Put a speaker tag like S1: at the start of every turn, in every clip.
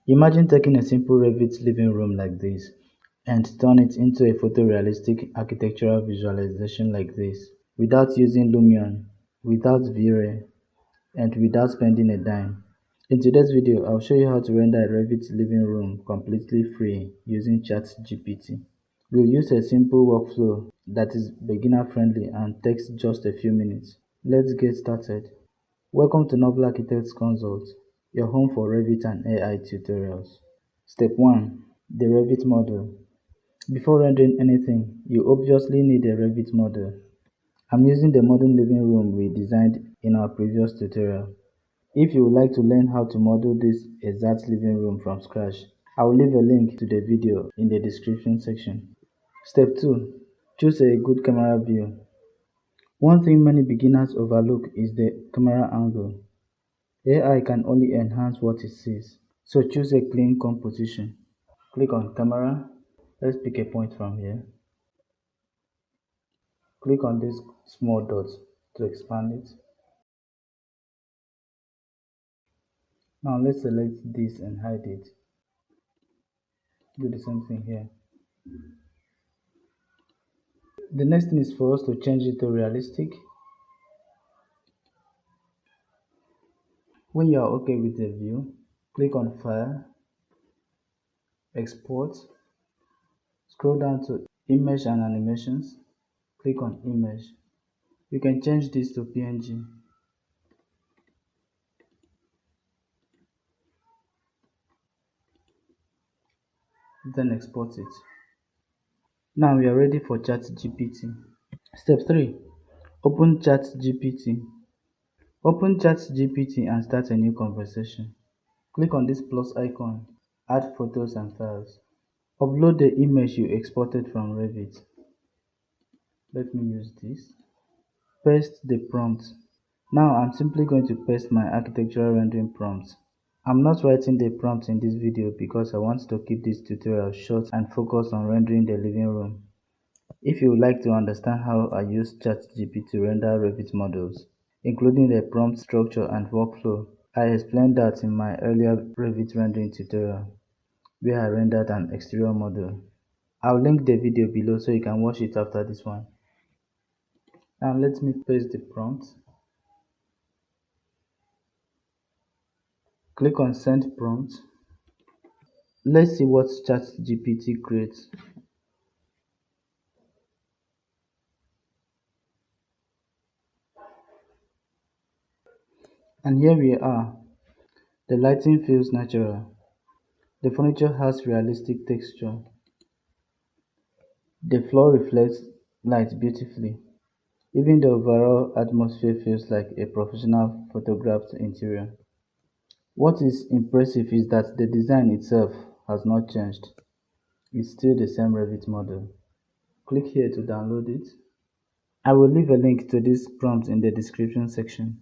S1: Imagine taking a simple Revit living room like this and turn it into a photorealistic architectural visualization like this, without using Lumion, without V-Ray, and without spending a dime. In today's video, I'll show you how to render a Revit living room completely free using ChatGPT. We'll use a simple workflow that is beginner friendly and takes just a few minutes. Let's get started. Welcome to Novel Architects Consult, your home for Revit and AI tutorials. Step 1. The Revit model. Before rendering anything, you obviously need a Revit model. I'm using the modern living room we designed in our previous tutorial. If you would like to learn how to model this exact living room from scratch, I will leave a link to the video in the description section. Step 2. Choose a good camera view. One thing many beginners overlook is the camera angle. AI can only enhance what it sees, so choose a clean composition. Click on Camera. Let's pick a point from here. Click on this small dot to expand it. Now let's select this and hide it. Do the same thing here. The next thing is for us to change it to realistic. When you are okay with the view, click on File, Export, scroll down to Image and Animations, click on Image. You can change this to PNG. Then export it. Now we are ready for ChatGPT. Step 3. Open ChatGPT. Open ChatGPT and start a new conversation. Click on this plus icon, add photos and files. Upload the image you exported from Revit. Let me use this. Paste the prompt. Now I'm simply going to paste my architectural rendering prompt. I'm not writing the prompt in this video because I want to keep this tutorial short and focus on rendering the living room. If you would like to understand how I use ChatGPT to render Revit models, including the prompt structure and workflow, I explained that in my earlier Revit rendering tutorial, where I rendered an exterior model. I'll link the video below so you can watch it after this one. Now let me paste the prompt. Click on Send Prompt. Let's see what ChatGPT creates. And here we are. The lighting feels natural. The furniture has realistic texture. The floor reflects light beautifully. Even the overall atmosphere feels like a professional photographed interior. What is impressive is that the design itself has not changed. It's still the same Revit model. Click here to download it. I will leave a link to this prompt in the description section.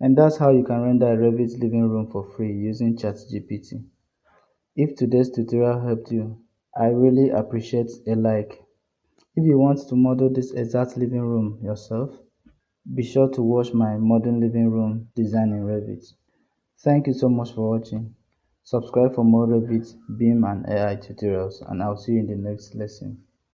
S1: And that's how you can render a Revit living room for free using ChatGPT. If today's tutorial helped you, I really appreciate a like. If you want to model this exact living room yourself, be sure to watch my modern living room design in Revit. Thank you so much for watching. Subscribe for more Revit, BIM and AI tutorials, and I'll see you in the next lesson.